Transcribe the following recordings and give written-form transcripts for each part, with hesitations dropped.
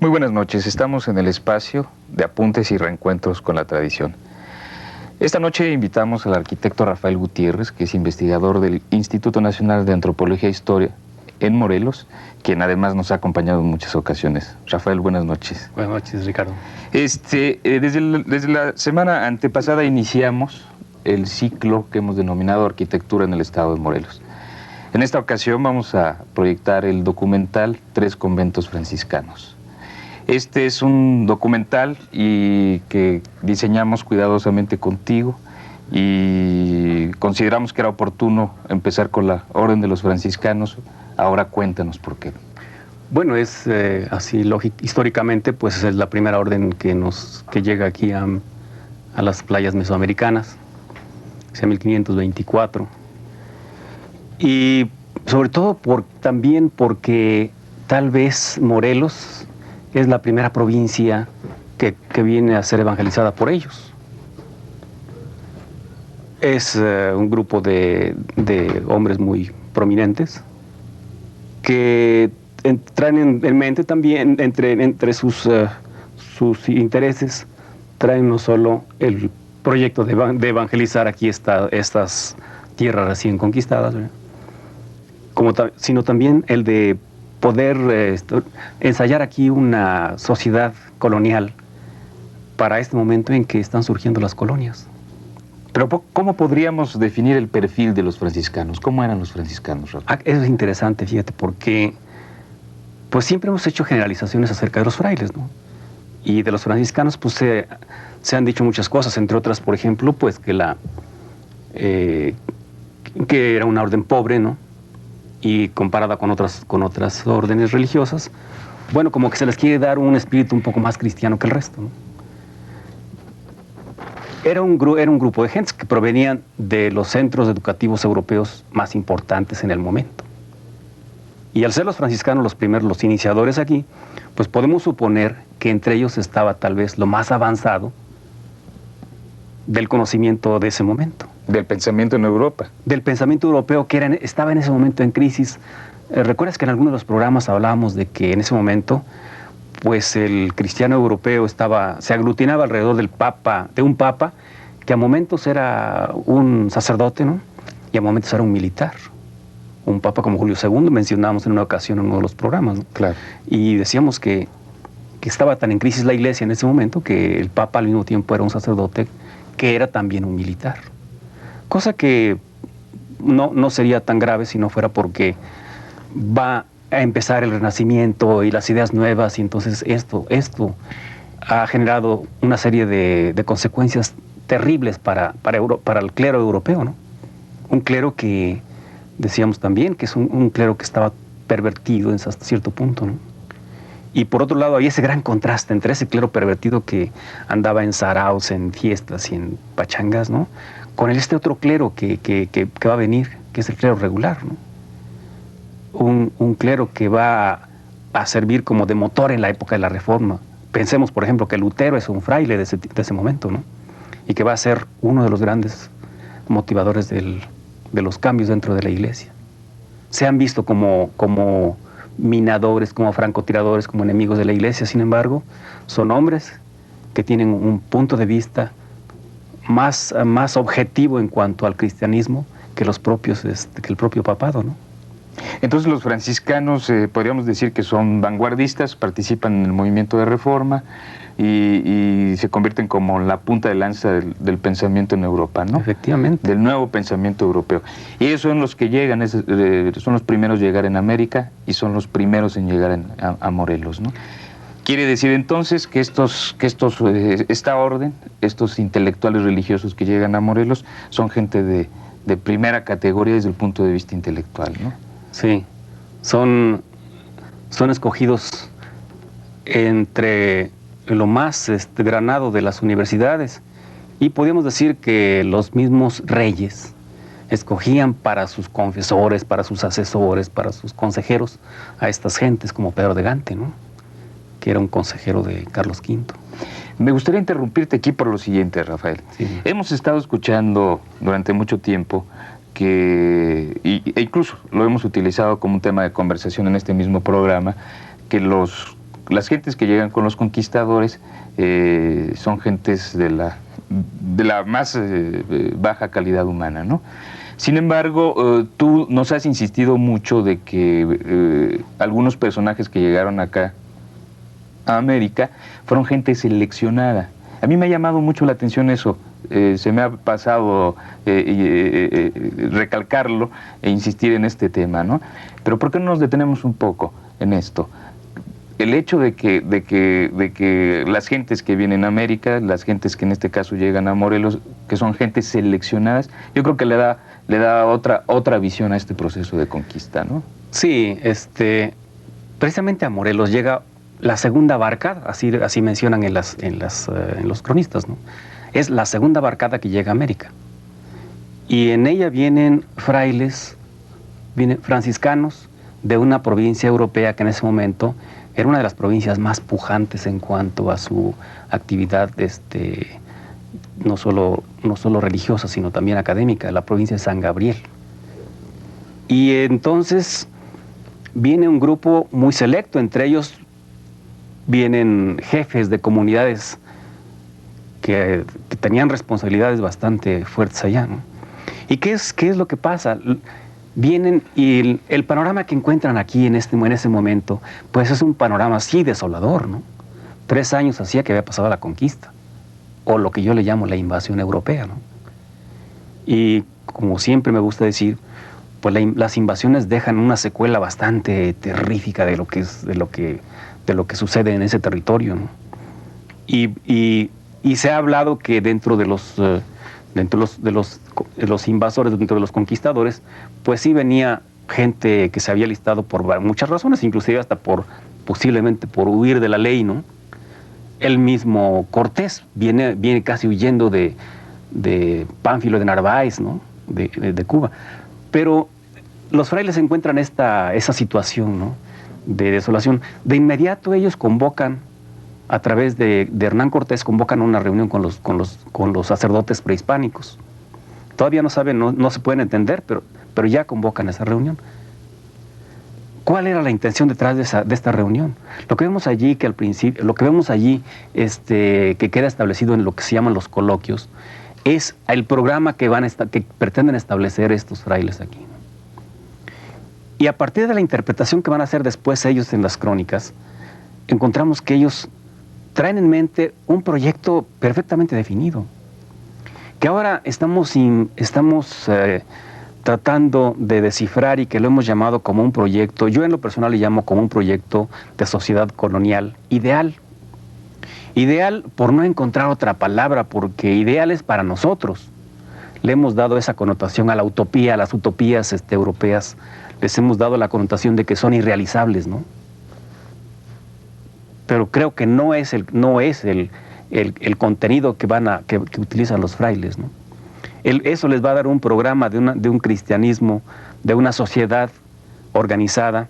Muy buenas noches, estamos en el espacio de apuntes y reencuentros con la tradición. Esta noche invitamos al arquitecto Rafael Gutiérrez, que es investigador del Instituto Nacional de Antropología e Historia en Morelos, quien además nos ha acompañado en muchas ocasiones. Rafael, buenas noches. Buenas noches, Ricardo. Desde la semana antepasada iniciamos el ciclo que hemos denominado Arquitectura en el Estado de Morelos. En esta ocasión vamos a proyectar el documental Tres conventos franciscanos. Este es un documental que diseñamos cuidadosamente contigo y consideramos que era oportuno empezar con la Orden de los Franciscanos. Ahora cuéntanos por qué. Bueno, es así históricamente, pues es la primera orden que llega aquí a las playas mesoamericanas, hacia 1524. Y sobre todo también porque tal vez Morelos es la primera provincia que viene a ser evangelizada por ellos. Es un grupo de hombres muy prominentes que traen en mente también, entre sus intereses, traen no solo el proyecto de evangelizar aquí estas tierras recién conquistadas, sino también el de poder ensayar aquí una sociedad colonial para este momento en que están surgiendo las colonias. Pero ¿cómo podríamos definir el perfil de los franciscanos? ¿Cómo eran los franciscanos, Rafael? Eso es interesante, fíjate, porque pues siempre hemos hecho generalizaciones acerca de los frailes, ¿no? Y de los franciscanos pues se han dicho muchas cosas, entre otras, por ejemplo, pues que era una orden pobre, ¿no? Y comparada con otras órdenes religiosas, bueno, como que se les quiere dar un espíritu un poco más cristiano que el resto, ¿no? Era un grupo de gentes que provenían de los centros educativos europeos más importantes en el momento. Y al ser los franciscanos los iniciadores aquí, pues podemos suponer que entre ellos estaba tal vez lo más avanzado del conocimiento de ese momento. Del pensamiento en Europa. Del pensamiento europeo que estaba en ese momento en crisis. ¿Recuerdas que en algunos de los programas hablábamos de que en ese momento pues el cristiano europeo se aglutinaba alrededor de un papa que a momentos era un sacerdote, ¿no? Y a momentos era un militar. Un papa como Julio II mencionábamos en una ocasión en uno de los programas, ¿no? Claro. Y decíamos que estaba tan en crisis la iglesia en ese momento que el papa al mismo tiempo era un sacerdote que era también un militar. Cosa que no sería tan grave si no fuera porque va a empezar el Renacimiento y las ideas nuevas, y entonces esto ha generado una serie de consecuencias terribles para el clero europeo, ¿no? Un clero que decíamos también que es un clero que estaba pervertido hasta cierto punto, ¿no? Y por otro lado hay ese gran contraste entre ese clero pervertido que andaba en saraos, en fiestas y en pachangas, ¿no? Con este otro clero que va a venir, que es el clero regular, ¿no? Un clero que va a servir como de motor en la época de la Reforma. Pensemos, por ejemplo, que Lutero es un fraile de ese momento, ¿no? Y que va a ser uno de los grandes motivadores de los cambios dentro de la iglesia. Se han visto como minadores, como francotiradores, como enemigos de la iglesia. Sin embargo, son hombres que tienen un punto de vista más objetivo en cuanto al cristianismo que el propio papado, ¿no? Entonces los franciscanos podríamos decir que son vanguardistas, participan en el movimiento de reforma y se convierten como la punta de lanza del pensamiento en Europa, ¿no? Efectivamente. Del nuevo pensamiento europeo. Y ellos son los que llegan, son los primeros en llegar en América y son los primeros en llegar a Morelos, ¿no? Quiere decir entonces que esta orden, estos intelectuales religiosos que llegan a Morelos, son gente de primera categoría desde el punto de vista intelectual, ¿no? Sí, son escogidos entre lo más granado de las universidades, y podríamos decir que los mismos reyes escogían para sus confesores, para sus asesores, para sus consejeros a estas gentes como Pedro de Gante, ¿no? Que era un consejero de Carlos V. Me gustaría interrumpirte aquí por lo siguiente, Rafael. Sí. Hemos estado escuchando durante mucho tiempo e incluso lo hemos utilizado como un tema de conversación en este mismo programa, que los las gentes que llegan con los conquistadores son gentes de la más baja calidad humana, ¿no? Sin embargo, tú nos has insistido mucho de que algunos personajes que llegaron acá a América fueron gente seleccionada. A mí me ha llamado mucho la atención eso. Se me ha pasado recalcarlo e insistir en este tema, ¿no? Pero ¿por qué no nos detenemos un poco en esto? El hecho de que las gentes que vienen a América, las gentes que en este caso llegan a Morelos, que son gentes seleccionadas, yo creo que le da otra visión a este proceso de conquista, ¿no? Sí, precisamente a Morelos llega la segunda barca, así mencionan en los cronistas, ¿no? Es la segunda barcada que llega a América. Y en ella vienen frailes, vienen franciscanos de una provincia europea que en ese momento era una de las provincias más pujantes en cuanto a su actividad, no solo religiosa, sino también académica, la provincia de San Gabriel. Y entonces viene un grupo muy selecto, entre ellos vienen jefes de comunidades que tenían responsabilidades bastante fuertes allá, ¿no? ¿Y qué es lo que pasa? Vienen y el panorama que encuentran aquí en ese momento, pues es un panorama así desolador, ¿no? 3 años hacía que había pasado la conquista, o lo que yo le llamo la invasión europea, ¿no? Y como siempre me gusta decir, pues las invasiones dejan una secuela bastante terrífica de lo que sucede en ese territorio, ¿no? Y se ha hablado que dentro de los invasores, dentro de los conquistadores, pues sí venía gente que se había alistado por muchas razones, inclusive hasta posiblemente por huir de la ley, ¿no? El mismo Cortés viene casi huyendo de Pánfilo de Narváez, ¿no? De Cuba. Pero los frailes encuentran esa situación, ¿no? De desolación. De inmediato ellos convocan, a través de Hernán Cortés, convocan una reunión con los sacerdotes prehispánicos. Todavía no saben, no se pueden entender, pero ya convocan esa reunión. ¿Cuál era la intención detrás de esta reunión? Lo que vemos allí, que queda establecido en lo que se llaman los coloquios, es el programa que pretenden establecer estos frailes aquí. Y a partir de la interpretación que van a hacer después ellos en las crónicas, encontramos que ellos traen en mente un proyecto perfectamente definido, que ahora estamos tratando de descifrar y que lo hemos llamado como un proyecto, yo en lo personal le llamo como un proyecto de sociedad colonial ideal. Ideal por no encontrar otra palabra, porque ideal es para nosotros. Le hemos dado esa connotación a la utopía, a las utopías europeas, les hemos dado la connotación de que son irrealizables, ¿no? Pero creo que no es el contenido que utilizan los frailes, ¿no? Eso les va a dar un programa de un cristianismo, de una sociedad organizada,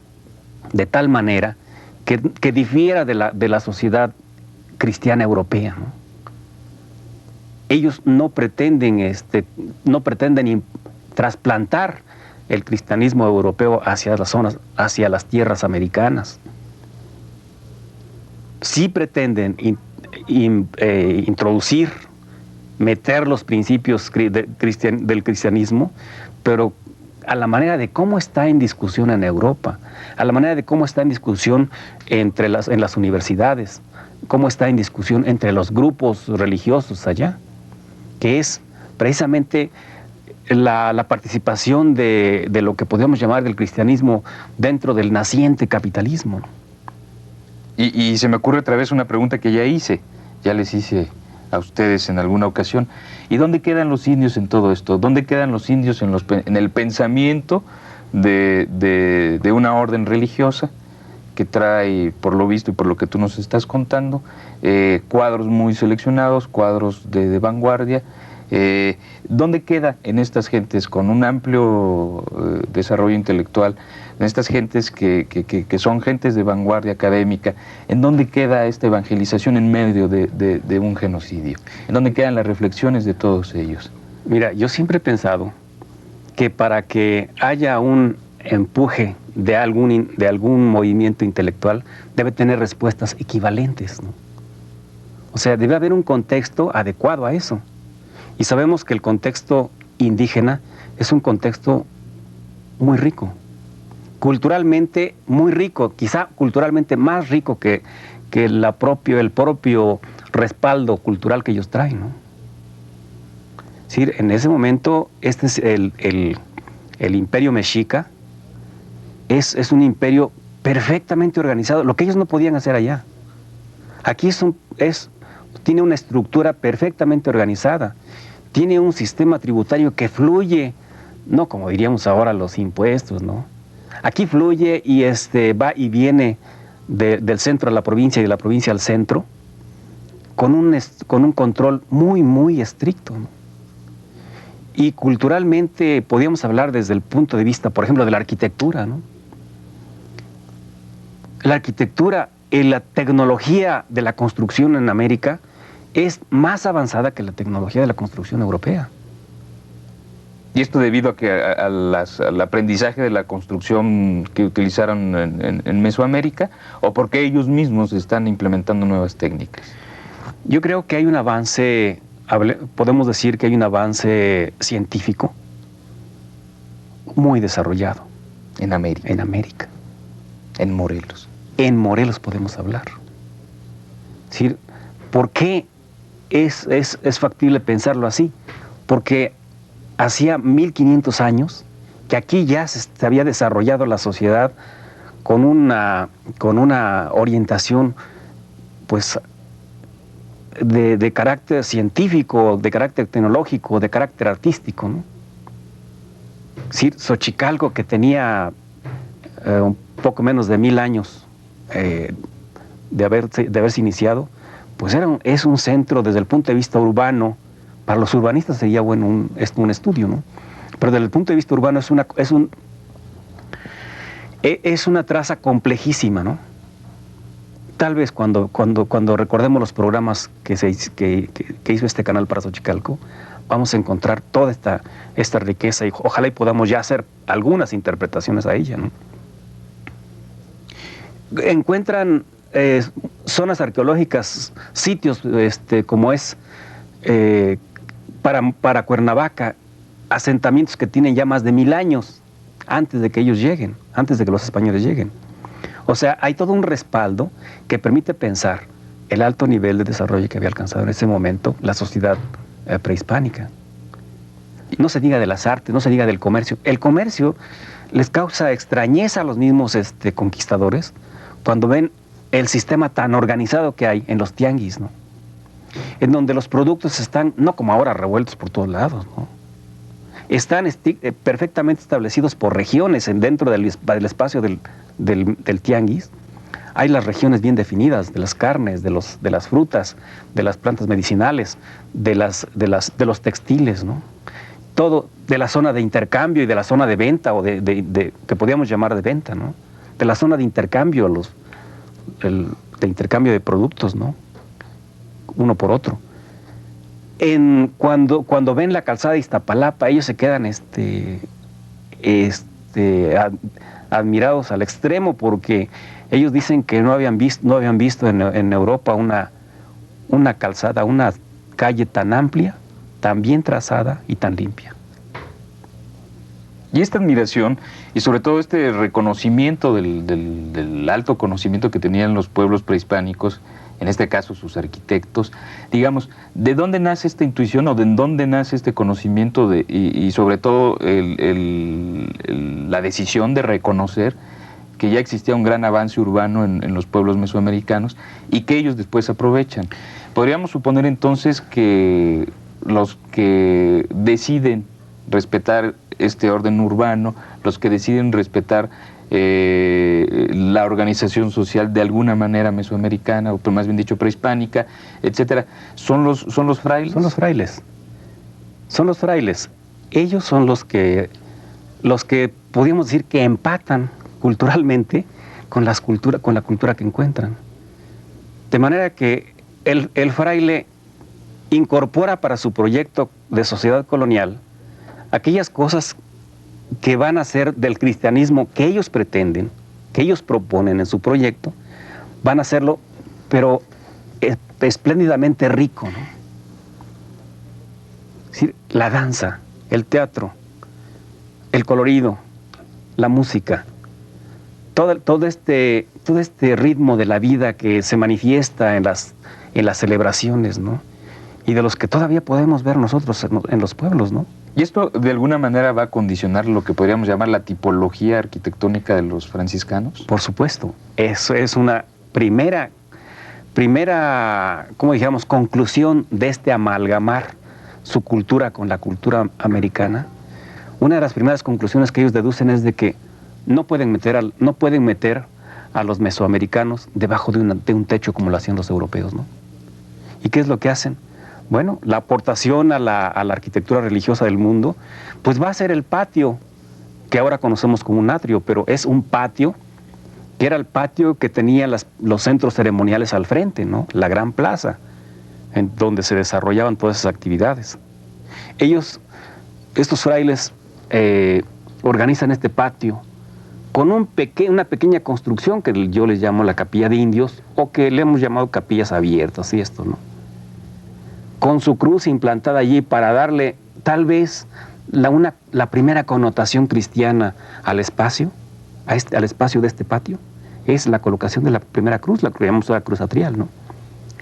de tal manera que difiera de la sociedad cristiana europea, ¿no? Ellos no pretenden trasplantar el cristianismo europeo hacia las tierras americanas. Sí pretenden introducir, meter los principios del cristianismo, pero a la manera de cómo está en discusión en Europa, a la manera de cómo está en discusión en las universidades, cómo está en discusión entre los grupos religiosos allá, que es precisamente la participación de lo que podríamos llamar del cristianismo dentro del naciente capitalismo, ¿no? Y se me ocurre otra vez una pregunta que ya les hice a ustedes en alguna ocasión. ¿Y dónde quedan los indios en todo esto? ¿Dónde quedan los indios en el pensamiento de una orden religiosa que trae, por lo visto y por lo que tú nos estás contando, cuadros muy seleccionados, cuadros de vanguardia? ¿Dónde queda en estas gentes con un amplio desarrollo intelectual, en estas gentes que son gentes de vanguardia académica, en dónde queda esta evangelización en medio de un genocidio? ¿En dónde quedan las reflexiones de todos ellos? Mira, yo siempre he pensado que para que haya empuje de algún movimiento intelectual debe tener respuestas equivalentes, ¿no? O sea, debe haber un contexto adecuado a eso. Y sabemos que el contexto indígena es un contexto muy rico, culturalmente muy rico, quizá culturalmente más rico que el propio respaldo cultural que ellos traen, ¿no? Es decir, en ese momento, este es el imperio mexica, es un imperio perfectamente organizado, lo que ellos no podían hacer allá. Aquí tiene una estructura perfectamente organizada, tiene un sistema tributario que fluye, no como diríamos ahora los impuestos, ¿no? Aquí fluye y va y viene del centro a la provincia y de la provincia al centro, con un control muy, muy estricto, ¿no? Y culturalmente podríamos hablar desde el punto de vista, por ejemplo, de la arquitectura, ¿no? La arquitectura y la tecnología de la construcción en América es más avanzada que la tecnología de la construcción europea. ¿Y esto debido a que al aprendizaje de la construcción que utilizaron en Mesoamérica, o porque ellos mismos están implementando nuevas técnicas? Yo creo que hay un avance, podemos decir que hay un avance científico muy desarrollado. En América. En América. En Morelos. En Morelos podemos hablar. Es decir, ¿por qué es factible pensarlo así? Porque hacía 1500 años que aquí ya se había desarrollado la sociedad con una orientación, pues, de carácter científico, de carácter tecnológico, de carácter artístico, ¿no? Es decir, Xochicalco, que tenía un poco menos de 1000 años de haberse iniciado, pues es un centro desde el punto de vista urbano. Para los urbanistas sería bueno un estudio, ¿no? Pero desde el punto de vista urbano es una traza complejísima, ¿no? Tal vez cuando recordemos los programas que hizo este canal para Xochicalco, vamos a encontrar toda esta riqueza y ojalá y podamos ya hacer algunas interpretaciones a ella, ¿no? Encuentran zonas arqueológicas, sitios como es para Cuernavaca, asentamientos que tienen ya más de 1000 años antes de que ellos lleguen, antes de que los españoles lleguen. O sea, hay todo un respaldo que permite pensar el alto nivel de desarrollo que había alcanzado en ese momento la sociedad prehispánica. No se diga de las artes, no se diga del comercio. El comercio les causa extrañeza a los mismos conquistadores cuando ven el sistema tan organizado que hay en los tianguis, ¿no? En donde los productos están, no como ahora, revueltos por todos lados, ¿no? Están perfectamente establecidos por regiones dentro del espacio del tianguis. Hay las regiones bien definidas de las carnes, de las frutas, de las plantas medicinales, de los textiles, ¿no? Todo de la zona de intercambio y de la zona de venta, o que podríamos llamar de venta, ¿no? De la zona de intercambio, de intercambio de productos, ¿no? Uno por otro. Cuando ven la calzada de Iztapalapa, ellos se quedan admirados al extremo, porque ellos dicen que no habían visto en Europa una calzada, una calle tan amplia, tan bien trazada y tan limpia. Y esta admiración, y sobre todo este reconocimiento del alto conocimiento que tenían los pueblos prehispánicos, en este caso sus arquitectos, digamos, ¿de dónde nace esta intuición o de dónde nace este conocimiento y sobre todo la decisión de reconocer que ya existía un gran avance urbano en los pueblos mesoamericanos y que ellos después aprovechan? Podríamos suponer entonces que los que deciden respetar este orden urbano, los que deciden respetar la organización social de alguna manera mesoamericana, o más bien dicho prehispánica, etcétera, ¿son los frailes? Son los frailes. Son los frailes. Ellos son los que podríamos decir que empatan culturalmente con la cultura que encuentran. De manera que el fraile incorpora para su proyecto de sociedad colonial aquellas cosas que van a hacer del cristianismo que ellos pretenden, que ellos proponen en su proyecto, van a hacerlo, pero espléndidamente rico, ¿no? Es decir, la danza, el teatro, el colorido, la música, todo este ritmo de la vida que se manifiesta en las celebraciones, ¿no? Y de los que todavía podemos ver nosotros en los pueblos, ¿no? ¿Y esto de alguna manera va a condicionar lo que podríamos llamar la tipología arquitectónica de los franciscanos? Por supuesto. Eso es una primera, como dijéramos, conclusión de este amalgamar su cultura con la cultura americana. Una de las primeras conclusiones que ellos deducen es de que no pueden meter a los mesoamericanos debajo de un techo como lo hacían los europeos, ¿no? ¿Y qué es lo que hacen? Bueno, la aportación a la arquitectura religiosa del mundo, pues va a ser el patio, que ahora conocemos como un atrio, pero es un patio, que era el patio que tenía los centros ceremoniales al frente, ¿no? La gran plaza, en donde se desarrollaban todas esas actividades. Estos frailes, organizan este patio con una pequeña construcción que yo les llamo la capilla de indios, o que le hemos llamado capillas abiertas y esto, ¿no? Con su cruz implantada allí para darle tal vez la primera connotación cristiana al espacio, al espacio de este patio, es la colocación de la primera cruz, la que llamamos la cruz atrial, ¿no?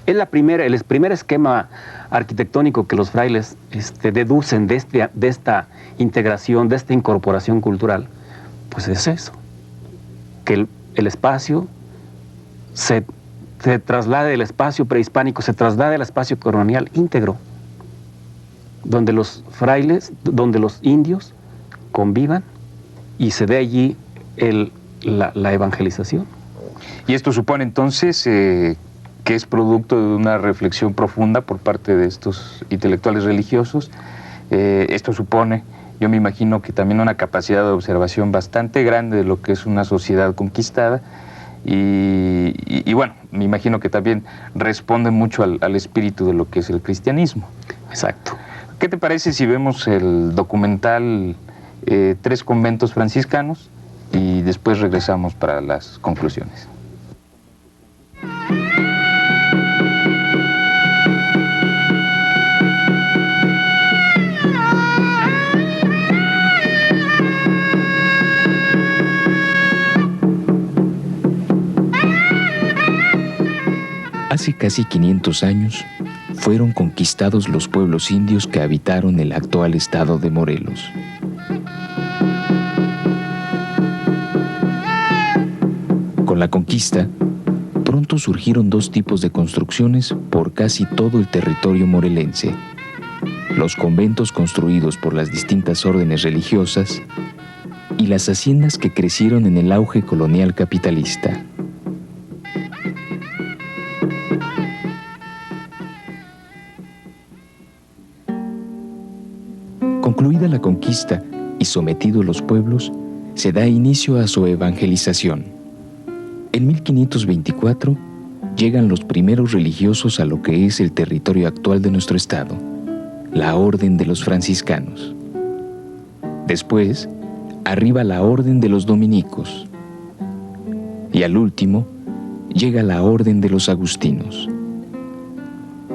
Es el primer esquema arquitectónico que los frailes deducen de esta integración, de esta incorporación cultural, pues es eso, que el espacio se traslade del espacio prehispánico, se traslade al espacio colonial íntegro, donde los frailes, donde los indios convivan y se dé allí la evangelización. Y esto supone entonces que es producto de una reflexión profunda por parte de estos intelectuales religiosos. Esto supone, yo me imagino, que también una capacidad de observación bastante grande de lo que es una sociedad conquistada. Y bueno, me imagino que también responde mucho al espíritu de lo que es el cristianismo. Exacto. ¿Qué te parece si vemos el documental Tres conventos franciscanos y después regresamos para las conclusiones? Hace casi 500 años fueron conquistados los pueblos indios que habitaron el actual estado de Morelos. Con la conquista, pronto surgieron dos tipos de construcciones por casi todo el territorio morelense: los conventos construidos por las distintas órdenes religiosas y las haciendas que crecieron en el auge colonial capitalista. Concluida la conquista y sometidos los pueblos, se da inicio a su evangelización. En 1524 llegan los primeros religiosos a lo que es el territorio actual de nuestro estado, la Orden de los Franciscanos. Después, arriba la Orden de los Dominicos. Y al último, llega la Orden de los Agustinos.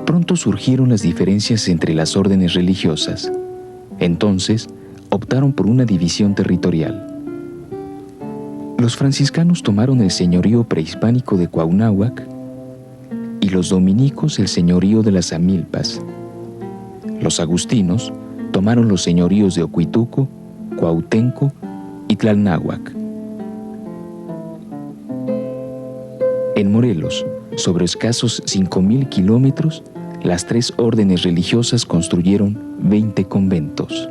Pronto surgieron las diferencias entre las órdenes religiosas. Entonces, optaron por una división territorial. Los franciscanos tomaron el señorío prehispánico de Cuauhnáhuac y los dominicos el señorío de las Amilpas. Los agustinos tomaron los señoríos de Ocuituco, Cuauhtenco y Tlalnáhuac. En Morelos, sobre escasos 5,000 kilómetros, las tres órdenes religiosas construyeron 20 conventos.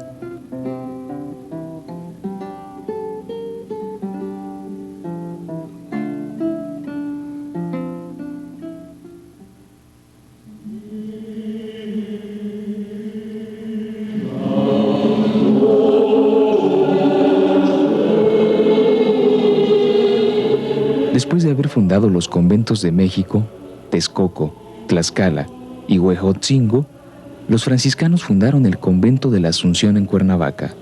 Después de haber fundado los conventos de México, Texcoco, Tlaxcala y Huejotzingo, los franciscanos fundaron el convento de la Asunción en Cuernavaca.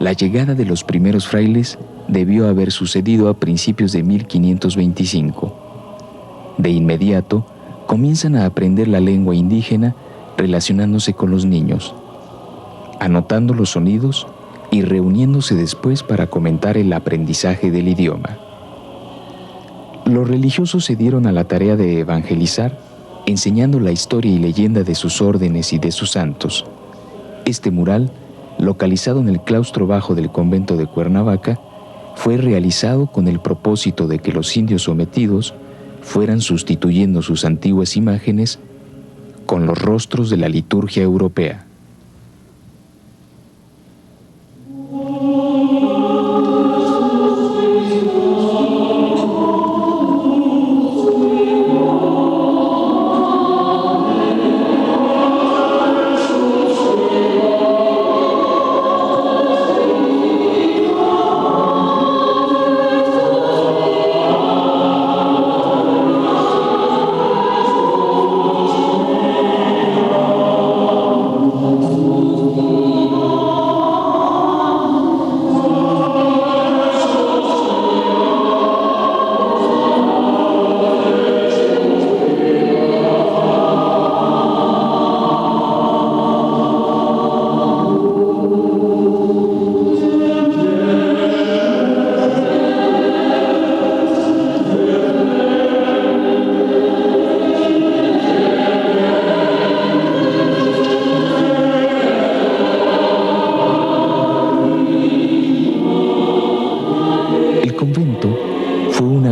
La llegada de los primeros frailes debió haber sucedido a principios de 1525. De inmediato, comienzan a aprender la lengua indígena relacionándose con los niños, anotando los sonidos y reuniéndose después para comentar el aprendizaje del idioma. Los religiosos se dieron a la tarea de evangelizar, enseñando la historia y leyenda de sus órdenes y de sus santos. Este mural, localizado en el claustro bajo del convento de Cuernavaca, fue realizado con el propósito de que los indios sometidos fueran sustituyendo sus antiguas imágenes con los rostros de la liturgia europea.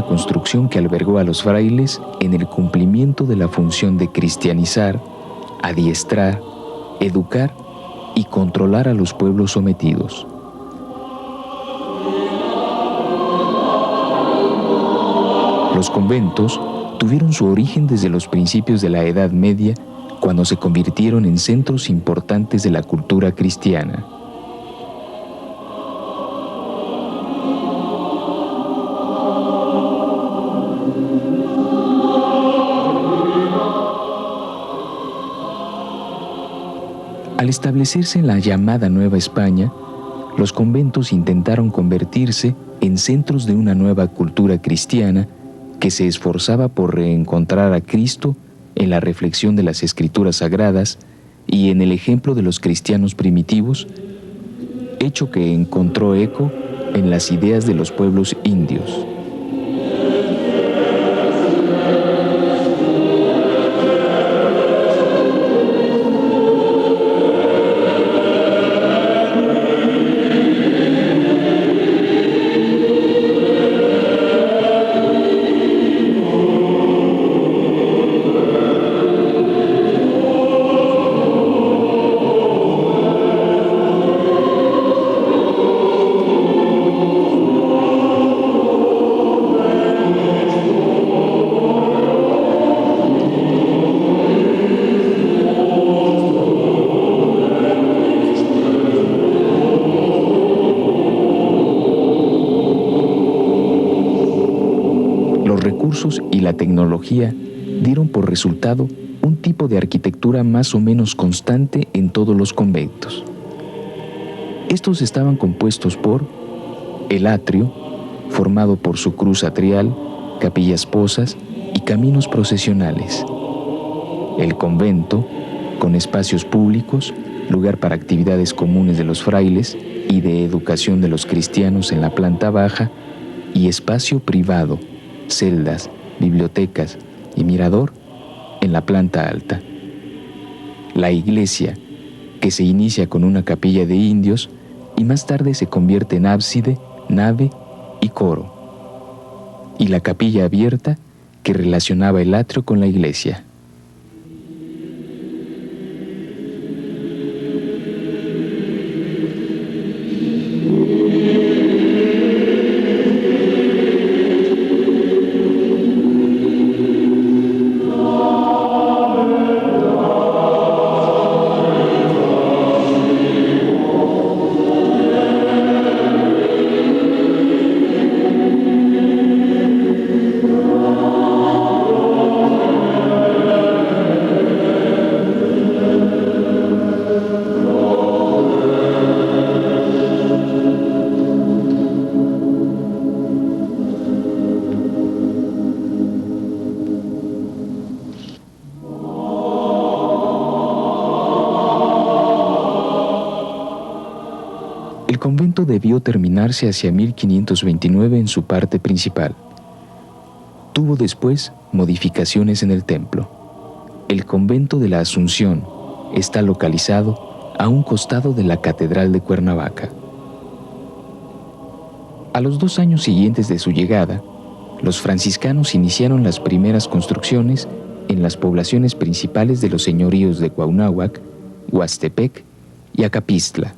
Construcción que albergó a los frailes en el cumplimiento de la función de cristianizar, adiestrar, educar y controlar a los pueblos sometidos. Los conventos tuvieron su origen desde los principios de la Edad Media, cuando se convirtieron en centros importantes de la cultura cristiana. Al establecerse en la llamada Nueva España, los conventos intentaron convertirse en centros de una nueva cultura cristiana que se esforzaba por reencontrar a Cristo en la reflexión de las Escrituras Sagradas y en el ejemplo de los cristianos primitivos, hecho que encontró eco en las ideas de los pueblos indios. Y la tecnología dieron por resultado un tipo de arquitectura más o menos constante en todos los conventos. Estos estaban compuestos por el atrio, formado por su cruz atrial, capillas posas y caminos procesionales. El convento, con espacios públicos, lugar para actividades comunes de los frailes y de educación de los cristianos en la planta baja, y espacio privado, celdas, bibliotecas y mirador en la planta alta. La iglesia, que se inicia con una capilla de indios y más tarde se convierte en ábside, nave y coro. Y la capilla abierta, que relacionaba el atrio con la iglesia. convento debió terminarse hacia 1529 en su parte principal. Tuvo después modificaciones en el templo. El convento de la Asunción está localizado a un costado de la Catedral de Cuernavaca. A los 2 años siguientes de su llegada, los franciscanos iniciaron las primeras construcciones en las poblaciones principales de los señoríos de Cuauhnáhuac, Huastepec y Acapistla.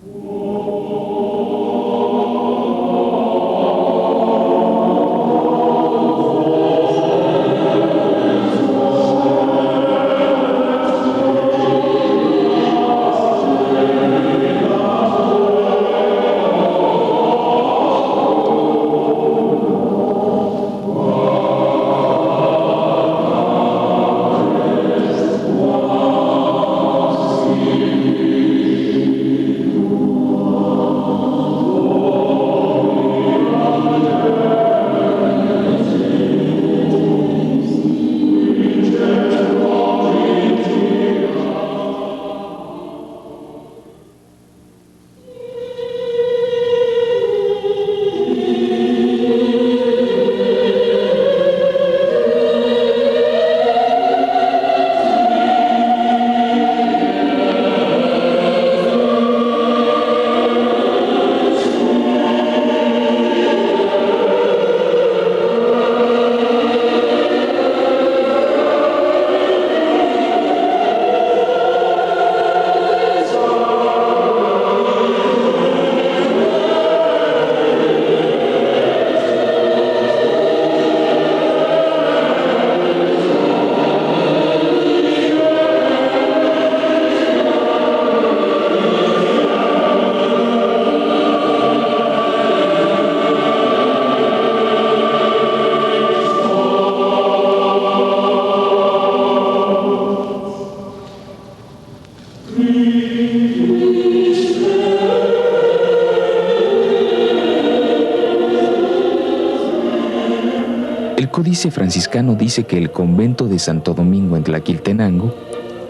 El Códice Franciscano dice que el convento de Santo Domingo en Tlaquiltenango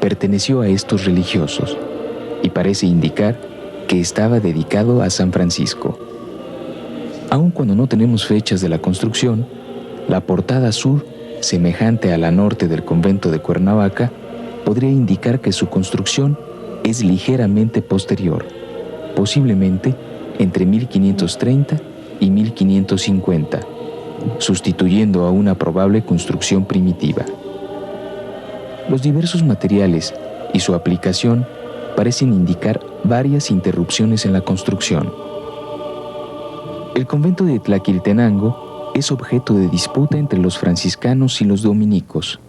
perteneció a estos religiosos y parece indicar que estaba dedicado a San Francisco. Aun cuando no tenemos fechas de la construcción, la portada sur, semejante a la norte del convento de Cuernavaca, podría indicar que su construcción es ligeramente posterior, posiblemente entre 1530 y 1550, sustituyendo a una probable construcción primitiva. Los diversos materiales y su aplicación parecen indicar varias interrupciones en la construcción. El convento de Tlaquiltenango es objeto de disputa entre los franciscanos y los dominicos,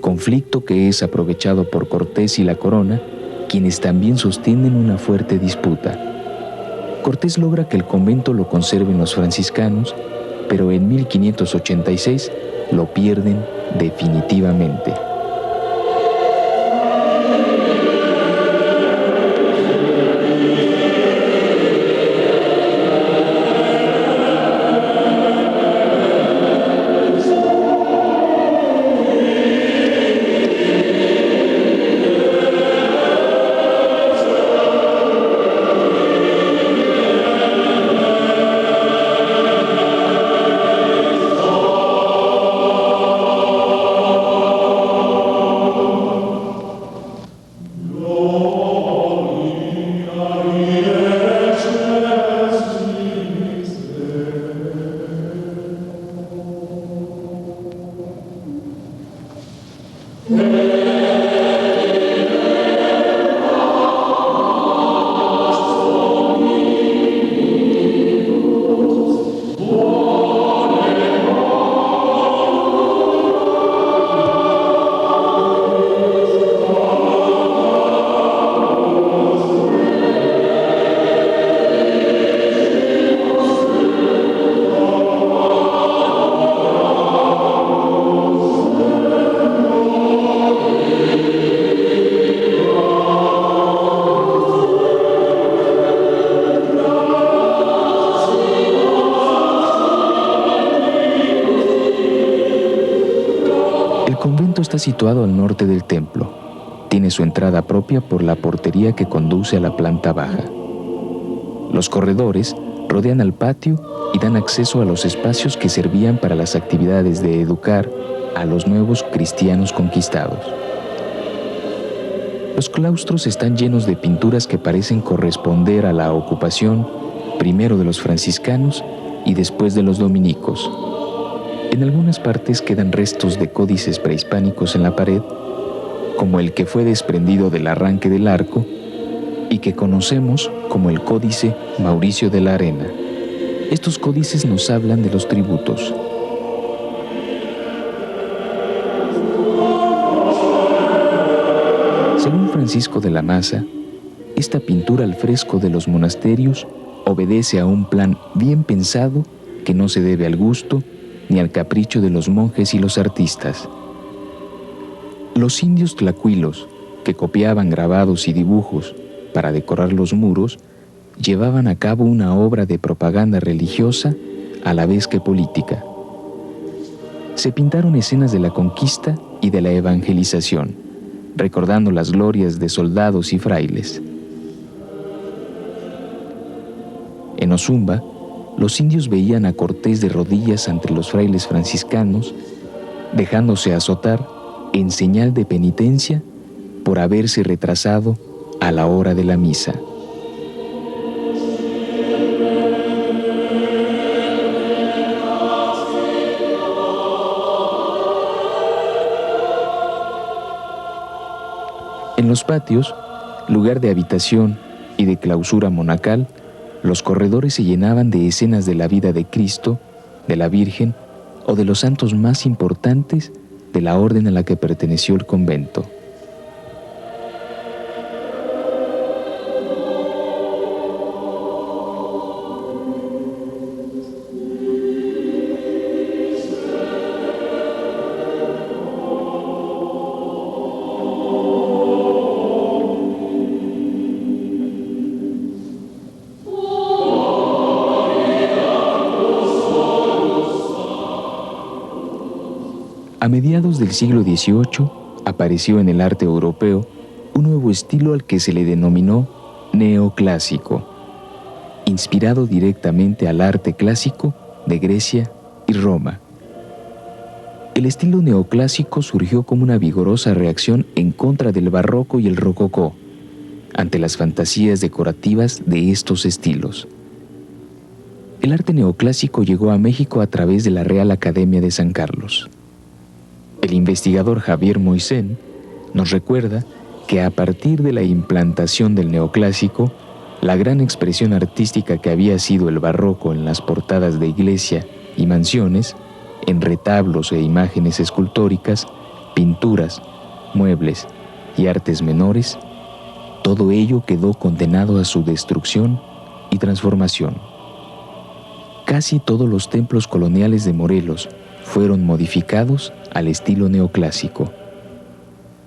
conflicto que es aprovechado por Cortés y la corona, quienes también sostienen una fuerte disputa. Cortés logra que el convento lo conserven los franciscanos, pero en 1586 lo pierden definitivamente. Está situado al norte del templo. Tiene su entrada propia por la portería que conduce a la planta baja. Los corredores rodean al patio y dan acceso a los espacios que servían para las actividades de educar a los nuevos cristianos conquistados. Los claustros están llenos de pinturas que parecen corresponder a la ocupación primero de los franciscanos y después de los dominicos. En algunas partes quedan restos de códices prehispánicos en la pared, como el que fue desprendido del arranque del arco y que conocemos como el Códice Mauricio de la Arena. Estos códices nos hablan de los tributos. Según Francisco de la Maza, esta pintura al fresco de los monasterios obedece a un plan bien pensado que no se debe al gusto ni al capricho de los monjes y los artistas. Los indios tlacuilos, que copiaban grabados y dibujos para decorar los muros, llevaban a cabo una obra de propaganda religiosa a la vez que política. Se pintaron escenas de la conquista y de la evangelización, recordando las glorias de soldados y frailes. En Ozumba, los indios veían a Cortés de rodillas ante los frailes franciscanos, dejándose azotar en señal de penitencia por haberse retrasado a la hora de la misa. En los patios, lugar de habitación y de clausura monacal, los corredores se llenaban de escenas de la vida de Cristo, de la Virgen o de los santos más importantes de la orden a la que perteneció el convento. A mediados del siglo XVIII apareció en el arte europeo un nuevo estilo al que se le denominó neoclásico, inspirado directamente al arte clásico de Grecia y Roma. El estilo neoclásico surgió como una vigorosa reacción en contra del barroco y el rococó, ante las fantasías decorativas de estos estilos. El arte neoclásico llegó a México a través de la Real Academia de San Carlos. El investigador Javier Moisén nos recuerda que a partir de la implantación del neoclásico, la gran expresión artística que había sido el barroco en las portadas de iglesia y mansiones, en retablos e imágenes escultóricas, pinturas, muebles y artes menores, todo ello quedó condenado a su destrucción y transformación. Casi todos los templos coloniales de Morelos fueron modificados al estilo neoclásico.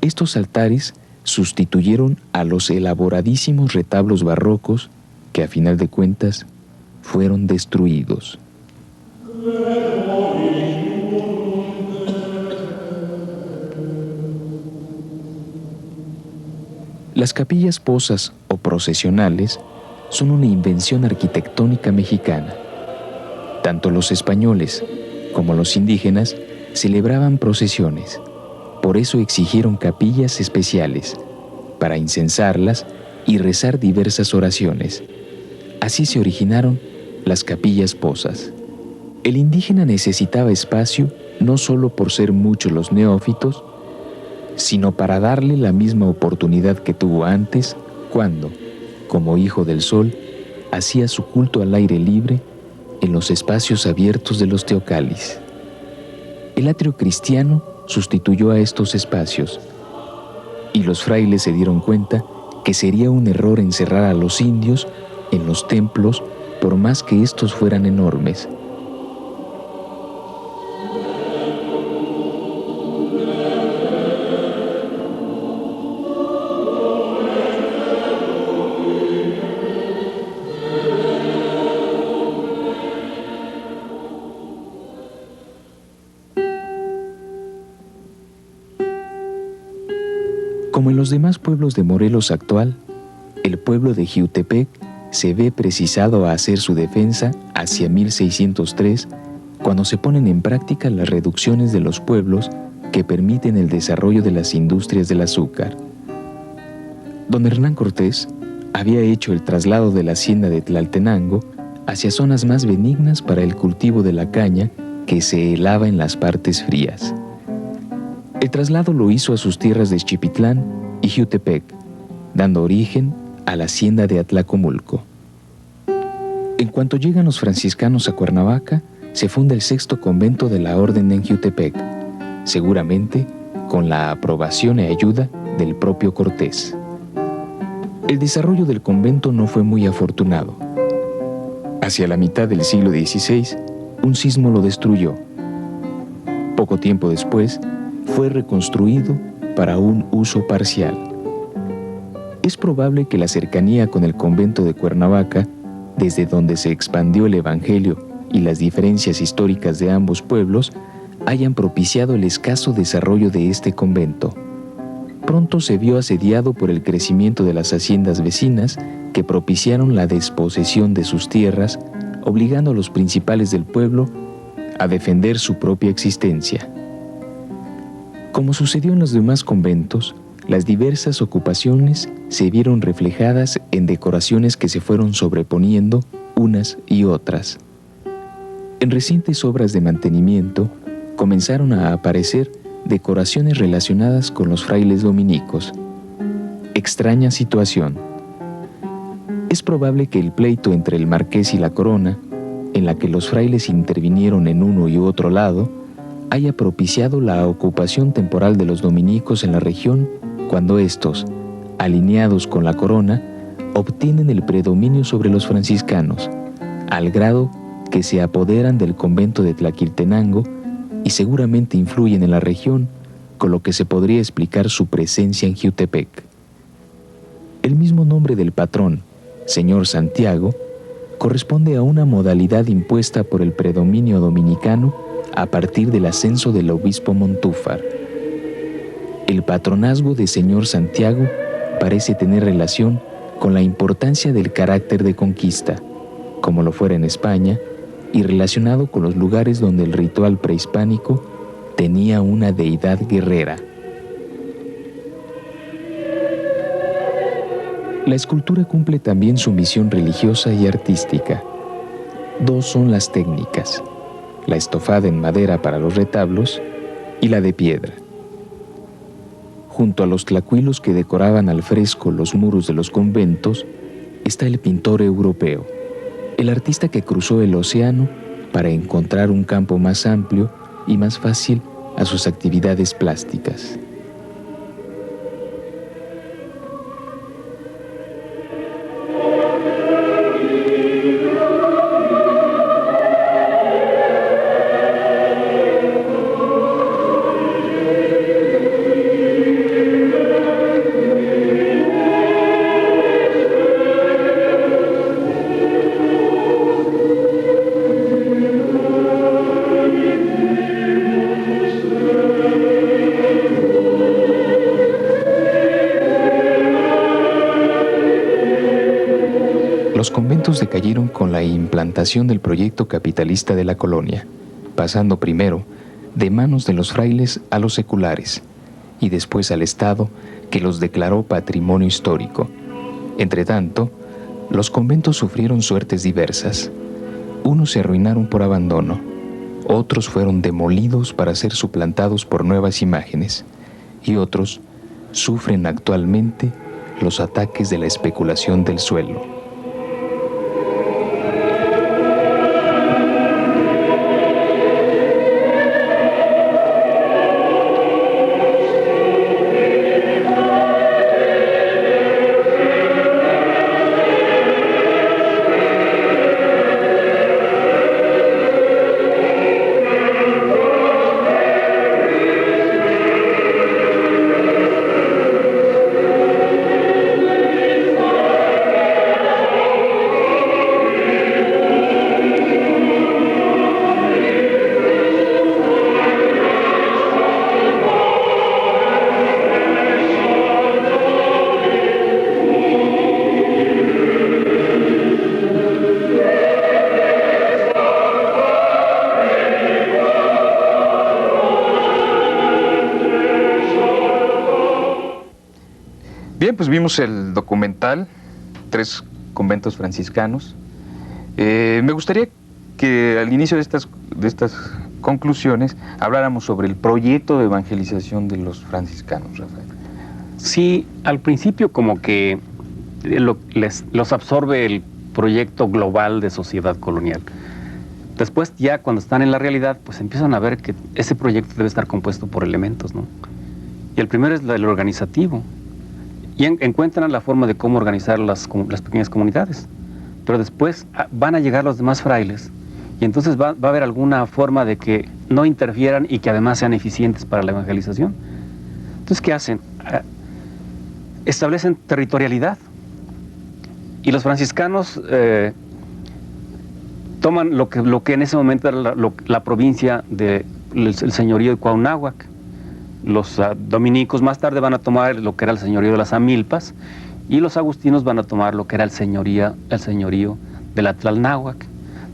Estos altares sustituyeron a los elaboradísimos retablos barrocos que a final de cuentas fueron destruidos. Las capillas posas o procesionales son una invención arquitectónica mexicana. Tanto los españoles como los indígenas celebraban procesiones. Por eso exigieron capillas especiales para incensarlas y rezar diversas oraciones. Así se originaron las capillas posas. El indígena necesitaba espacio no solo por ser muchos los neófitos, sino para darle la misma oportunidad que tuvo antes cuando, como hijo del sol, hacía su culto al aire libre en los espacios abiertos de los teocalis. El atrio cristiano sustituyó a estos espacios y los frailes se dieron cuenta que sería un error encerrar a los indios en los templos por más que estos fueran enormes. Como en los demás pueblos de Morelos actual, el pueblo de Jiutepec se ve precisado a hacer su defensa hacia 1603, cuando se ponen en práctica las reducciones de los pueblos que permiten el desarrollo de las industrias del azúcar. Don Hernán Cortés había hecho el traslado de la hacienda de Tlaltenango hacia zonas más benignas para el cultivo de la caña que se helaba en las partes frías. El traslado lo hizo a sus tierras de Xipitlán y Jiutepec, dando origen a la hacienda de Atlacomulco. En cuanto llegan los franciscanos a Cuernavaca, se funda el sexto convento de la orden en Jiutepec, seguramente con la aprobación y ayuda del propio Cortés. El desarrollo del convento no fue muy afortunado. Hacia la mitad del siglo XVI, un sismo lo destruyó. Poco tiempo después, fue reconstruido para un uso parcial. Es probable que la cercanía con el convento de Cuernavaca, desde donde se expandió el Evangelio, y las diferencias históricas de ambos pueblos hayan propiciado el escaso desarrollo de este convento. Pronto se vio asediado por el crecimiento de las haciendas vecinas que propiciaron la desposesión de sus tierras, obligando a los principales del pueblo a defender su propia existencia. Como sucedió en los demás conventos, las diversas ocupaciones se vieron reflejadas en decoraciones que se fueron sobreponiendo unas y otras. En recientes obras de mantenimiento comenzaron a aparecer decoraciones relacionadas con los frailes dominicos. Extraña situación. Es probable que el pleito entre el marqués y la corona, en la que los frailes intervinieron en uno y otro lado, haya propiciado la ocupación temporal de los dominicos en la región cuando estos, alineados con la corona, obtienen el predominio sobre los franciscanos, al grado que se apoderan del convento de Tlaquiltenango y seguramente influyen en la región, con lo que se podría explicar su presencia en Jiutepec. El mismo nombre del patrón, Señor Santiago, corresponde a una modalidad impuesta por el predominio dominicano a partir del ascenso del obispo Montúfar. El patronazgo de Señor Santiago parece tener relación con la importancia del carácter de conquista, como lo fuera en España, y relacionado con los lugares donde el ritual prehispánico tenía una deidad guerrera. La escultura cumple también su misión religiosa y artística. Dos son las técnicas: la estofada en madera para los retablos y la de piedra. Junto a los tlacuilos que decoraban al fresco los muros de los conventos, está el pintor europeo, el artista que cruzó el océano para encontrar un campo más amplio y más fácil a sus actividades plásticas. Los conventos decayeron con la implantación del proyecto capitalista de la colonia, pasando primero de manos de los frailes a los seculares y después al Estado, que los declaró patrimonio histórico. Entretanto, los conventos sufrieron suertes diversas. Unos se arruinaron por abandono, otros fueron demolidos para ser suplantados por nuevas imágenes, y otros sufren actualmente los ataques de la especulación del suelo. Bien, pues vimos el documental, 3 conventos franciscanos. Me gustaría que al inicio de estas conclusiones habláramos sobre el proyecto de evangelización de los franciscanos, Rafael. Sí, al principio como que los absorbe el proyecto global de sociedad colonial. Después, ya cuando están en la realidad, pues empiezan a ver que ese proyecto debe estar compuesto por elementos, ¿no? Y el primero es el organizativo. Y encuentran la forma de cómo organizar las pequeñas comunidades. Pero después van a llegar los demás frailes y entonces va a haber alguna forma de que no interfieran y que además sean eficientes para la evangelización. Entonces, ¿qué hacen? Establecen territorialidad. Y los franciscanos toman lo que en ese momento era la provincia del señorío de Cuauhnáhuac. Los dominicos más tarde van a tomar lo que era el señorío de las Amilpas y los agustinos van a tomar lo que era el señorío de la Tlalnáhuac.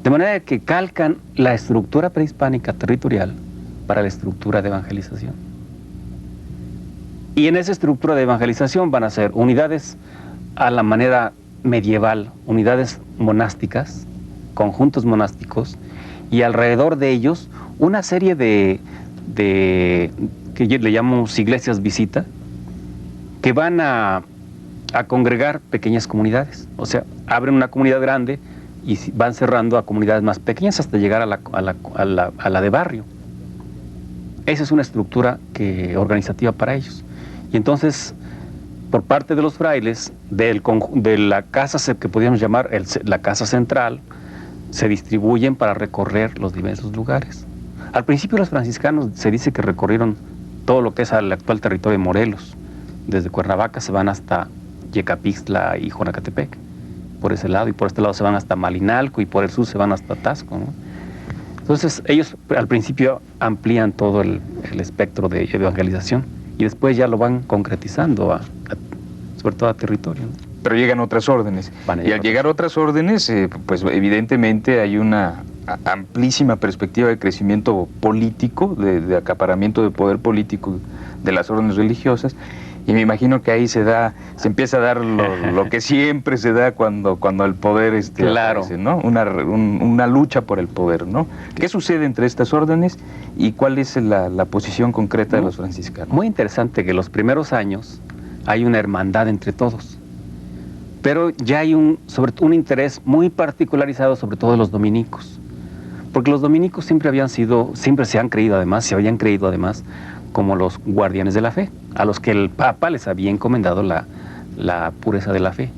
De manera que calcan la estructura prehispánica territorial para la estructura de evangelización. Y en esa estructura de evangelización van a ser unidades a la manera medieval, unidades monásticas, conjuntos monásticos, y alrededor de ellos una serie de que le llamamos iglesias visita, que van a congregar pequeñas comunidades. O sea, abren una comunidad grande y van cerrando a comunidades más pequeñas hasta llegar a la de barrio. Esa es una estructura organizativa para ellos. Y entonces, por parte de los frailes, de la casa que podríamos llamar la casa central, se distribuyen para recorrer los diversos lugares. Al principio los franciscanos se dice que recorrieron todo lo que es el actual territorio de Morelos. Desde Cuernavaca se van hasta Yecapixtla y Jonacatepec, por ese lado, y por este lado se van hasta Malinalco, y por el sur se van hasta Taxco, ¿no? Entonces ellos al principio amplían todo el espectro de evangelización, y después ya lo van concretizando, sobre todo a territorio, ¿no? Pero llegan otras órdenes. Y al llegar otras órdenes, pues evidentemente hay una amplísima perspectiva de crecimiento político, de acaparamiento de poder político de las órdenes religiosas, y me imagino que ahí se empieza a dar lo que siempre se da cuando el poder claro. aparece, ¿no? Una lucha por el poder, ¿no? ¿Qué sucede entre estas órdenes y cuál es la posición concreta de los franciscanos? Muy interesante que los primeros años hay una hermandad entre todos, pero ya hay sobre todo un interés muy particularizado sobre todo de los dominicos, porque los dominicos siempre se habían creído además como los guardianes de la fe, a los que el Papa les había encomendado la pureza de la fe.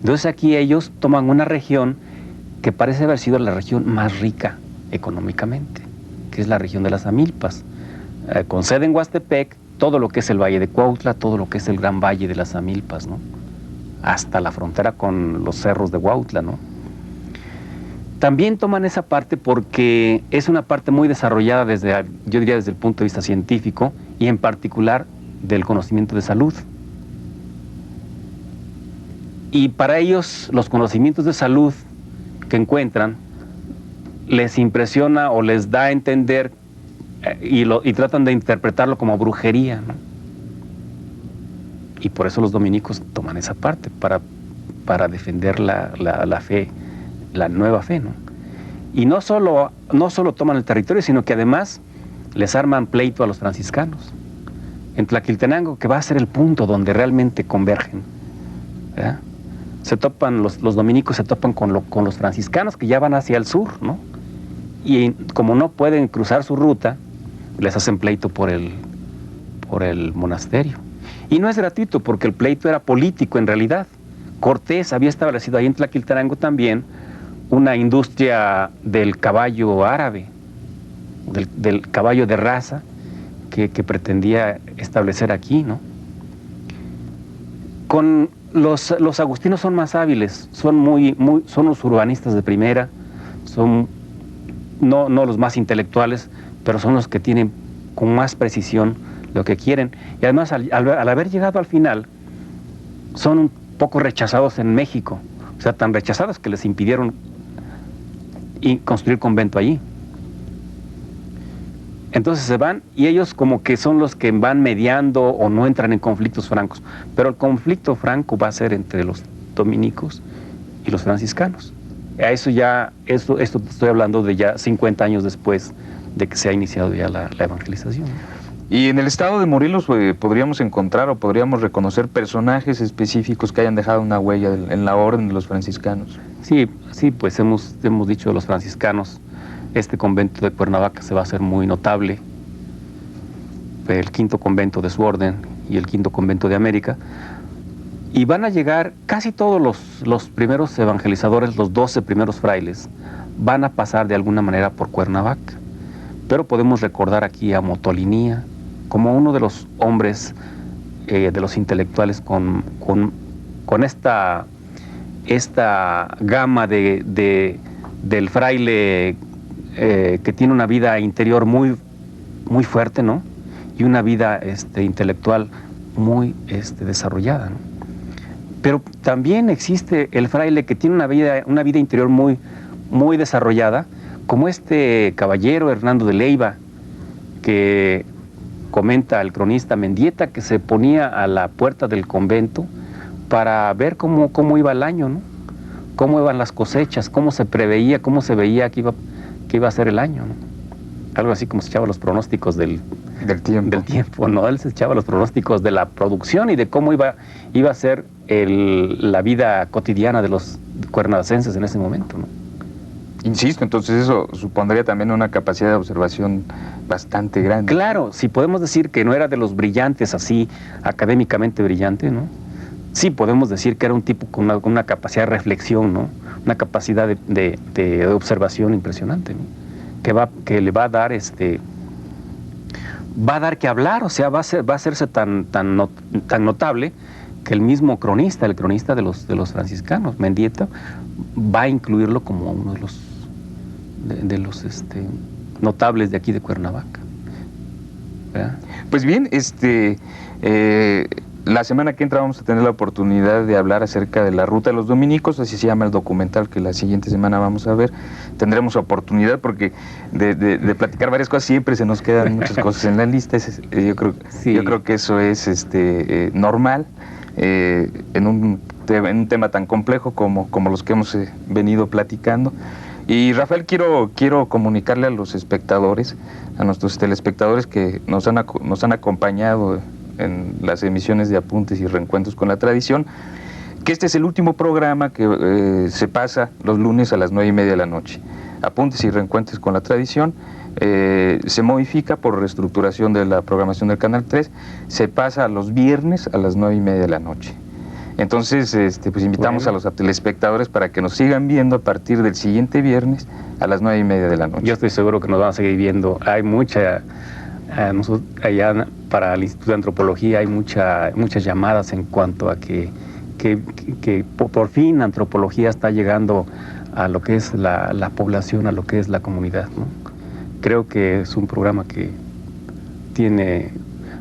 Entonces aquí ellos toman una región que parece haber sido la región más rica económicamente, que es la región de las Amilpas, con sede en Huastepec, todo lo que es el Valle de Cuautla, todo lo que es el Gran Valle de las Amilpas, ¿no? Hasta la frontera con los cerros de Huautla, ¿no? También toman esa parte porque es una parte muy desarrollada yo diría desde el punto de vista científico y en particular del conocimiento de salud. Y para ellos los conocimientos de salud que encuentran les impresiona o les da a entender y tratan de interpretarlo como brujería, ¿no? Y por eso los dominicos toman esa parte para defender la fe, la nueva fe, ¿no? Y no solo toman el territorio, sino que además les arman pleito a los franciscanos. En Tlaquiltenango, que va a ser el punto donde realmente convergen, ¿verdad? Se topan, los dominicos se topan con los franciscanos que ya van hacia el sur, ¿no? Y como no pueden cruzar su ruta, les hacen pleito por el monasterio. Y no es gratuito, porque el pleito era político en realidad. Cortés había establecido ahí en Tlaquiltenango también una industria del caballo árabe, del caballo de raza, que pretendía establecer aquí, ¿no? Con los agustinos son más hábiles, son los urbanistas de primera, son no los más intelectuales, pero son los que tienen con más precisión lo que quieren. Y además, al haber llegado al final, son un poco rechazados en México, o sea, tan rechazados que les impidieron construir convento allí. Entonces se van y ellos como que son los que van mediando o no entran en conflictos francos. Pero el conflicto franco va a ser entre los dominicos y los franciscanos. A eso ya, esto estoy hablando de ya 50 años después de que se ha iniciado ya la evangelización. Y en el estado de Morelos podríamos encontrar o podríamos reconocer personajes específicos que hayan dejado una huella en la orden de los franciscanos. Sí, pues hemos dicho de los franciscanos. Este convento de Cuernavaca se va a hacer muy notable. El quinto convento de su orden y el quinto convento de América. Y van a llegar casi todos los primeros evangelizadores, los 12 primeros frailes, van a pasar de alguna manera por Cuernavaca. Pero podemos recordar aquí a Motolinía como uno de los hombres, de los intelectuales con esta gama del fraile que tiene una vida interior muy fuerte, ¿no? Y una vida intelectual muy desarrollada, ¿no? Pero también existe el fraile que tiene una vida interior muy desarrollada, como este caballero Hernando de Leiva, que comenta el cronista Mendieta, que se ponía a la puerta del convento para ver cómo iba el año, ¿no? Cómo iban las cosechas, cómo se preveía, cómo se veía que iba a ser el año, ¿no? Algo así como se echaba los pronósticos del tiempo, ¿no? Él se echaba los pronósticos de la producción y de cómo iba a ser la vida cotidiana de los cuernavacenses en ese momento, ¿no? Insisto, entonces eso supondría también una capacidad de observación bastante grande. Claro, si podemos decir que no era de los brillantes así, académicamente brillante, ¿no? Sí, podemos decir que era un tipo con una capacidad de reflexión, ¿no? Una capacidad de observación impresionante, ¿no? Que le va a dar va a dar que hablar, o sea, va a hacerse tan notable que el mismo cronista, el cronista de los franciscanos, Mendieta, va a incluirlo como uno de los notables de aquí de Cuernavaca. ¿Verdad? Pues bien, la semana que entra vamos a tener la oportunidad de hablar acerca de la Ruta de los Dominicos, así se llama el documental que la siguiente semana vamos a ver. Tendremos oportunidad porque de platicar varias cosas siempre se nos quedan muchas cosas en la lista. Yo creo que eso es normal en un tema tan complejo como los que hemos venido platicando. Y Rafael, quiero comunicarle a los espectadores, a nuestros telespectadores que nos han acompañado en las emisiones de Apuntes y Reencuentros con la Tradición, que este es el último programa que se pasa los lunes a las 9:30 de la noche. Apuntes y Reencuentros con la Tradición se modifica por reestructuración de la programación del Canal 3, se pasa los viernes a las 9:30 de la noche. Entonces, pues invitamos a los telespectadores para que nos sigan viendo a partir del siguiente viernes a las 9:30 de la noche. Yo estoy seguro que nos van a seguir viendo. Hay allá para el Instituto de Antropología hay muchas llamadas en cuanto a que por fin Antropología está llegando a lo que es la población, a lo que es la comunidad, ¿no? Creo que es un programa que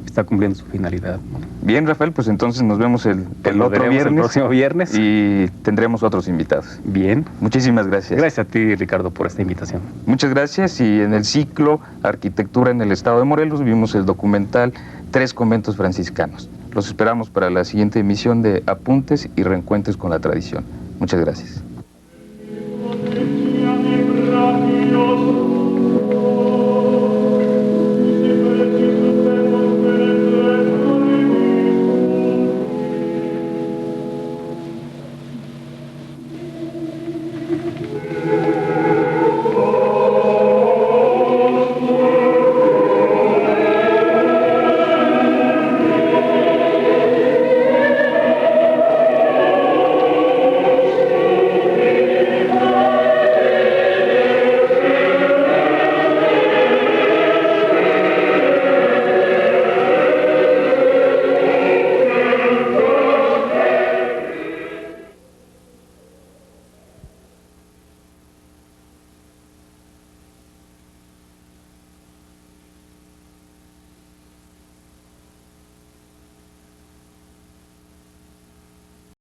está cumpliendo su finalidad, ¿no? Bien, Rafael, pues entonces nos vemos el próximo viernes y tendremos otros invitados. Bien. Muchísimas gracias. Gracias a ti, Ricardo, por esta invitación. Muchas gracias. Y en el ciclo Arquitectura en el Estado de Morelos vimos el documental 3 conventos franciscanos. Los esperamos para la siguiente emisión de Apuntes y Reencuentros con la Tradición. Muchas gracias.